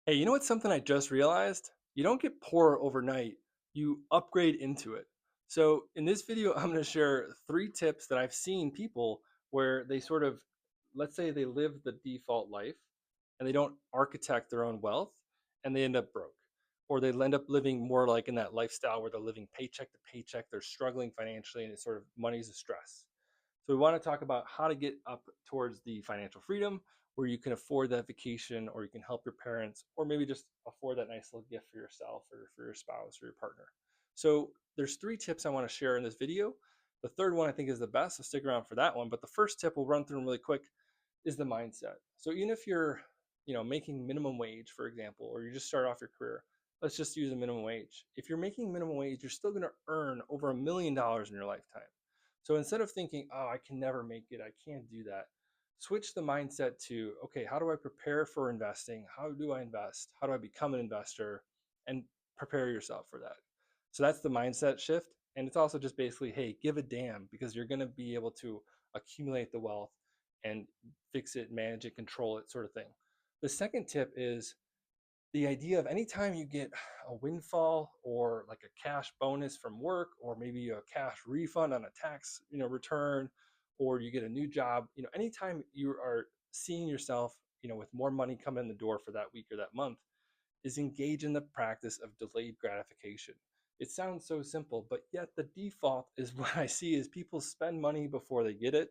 Hey, you know what's something I just realized? You don't get poor overnight, you upgrade into it. So, in this video, I'm going to share three tips that I've seen people where they sort of, let's say they live the default life and they don't architect their own wealth and they end up broke. Or they end up living more like in that lifestyle where they're living paycheck to paycheck, they're struggling financially, and it's sort of money's a stress. So, we want to talk about how to get up towards the financial freedom where you can afford that vacation or you can help your parents or maybe just afford that nice little gift for yourself or for your spouse or your partner. So there's three tips I want to share in this video. The third one I think is the best, so stick around for that one. But the first tip we'll run through them really quick is the mindset. So even if you're, making minimum wage, for example, or you just start off your career, let's just use a minimum wage. If you're making minimum wage, you're still going to earn over $1 million in your lifetime. So instead of thinking, oh, I can never make it, I can't do that, switch the mindset to, okay, how do I prepare for investing? How do I invest? How do I become an investor? And prepare yourself for that. So that's the mindset shift. And it's also just basically, hey, give a damn because you're going to be able to accumulate the wealth and fix it, manage it, control it, sort of thing. The second tip is the idea of anytime you get a windfall or like a cash bonus from work or maybe a cash refund on a tax return, or you get a new job, anytime you are seeing yourself with more money coming in the door for that week or that month, is engage in the practice of delayed gratification. It sounds so simple, but yet the default is what I see is people spend money before they get it,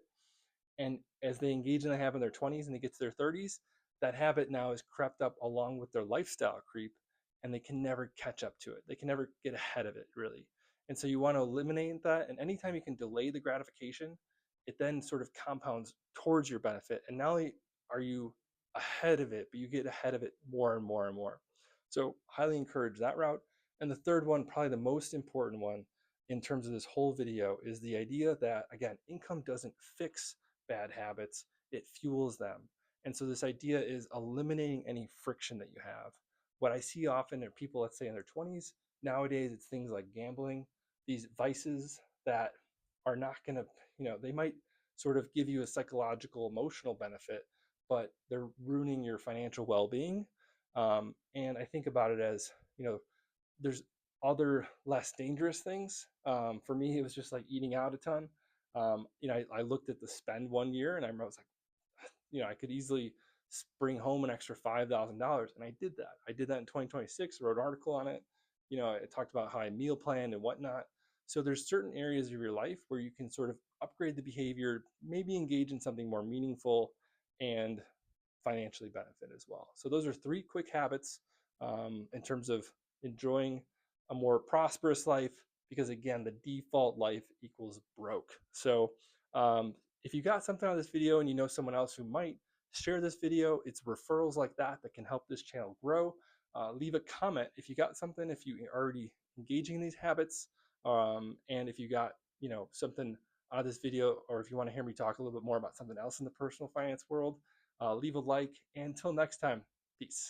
and as they engage in the habit in their 20s and they get to their 30s, that habit now is crept up along with their lifestyle creep, and they can never catch up to it. They can never get ahead of it, really. And so you want to eliminate that. And anytime you can delay the gratification, it then sort of compounds towards your benefit. And not only are you ahead of it, but you get ahead of it more and more and more. So, highly encourage that route. And the third one, probably the most important one in terms of this whole video, is the idea that, again, income doesn't fix bad habits, it fuels them. And so this idea is eliminating any friction that you have. What I see often are people, let's say in their 20s, nowadays it's things like gambling, these vices that are not going to, they might sort of give you a psychological, emotional benefit, but they're ruining your financial well being. And I think about it as, there's other less dangerous things. For me, it was just like eating out a ton. I looked at the spend one year and I was like, I could easily bring home an extra $5,000. And I did that. I did that in 2026, wrote an article on it. I talked about how I meal planned and whatnot. So there's certain areas of your life where you can sort of upgrade the behavior, maybe engage in something more meaningful and financially benefit as well. So those are three quick habits in terms of enjoying a more prosperous life, because again, the default life equals broke. So if you got something out of this video and you know someone else who might, share this video. It's referrals like that can help this channel grow. Leave a comment if you got something, if you are already engaging in these habits, and if you got something out of this video, or if you want to hear me talk a little bit more about something else in the personal finance world, leave a like. And until next time, peace.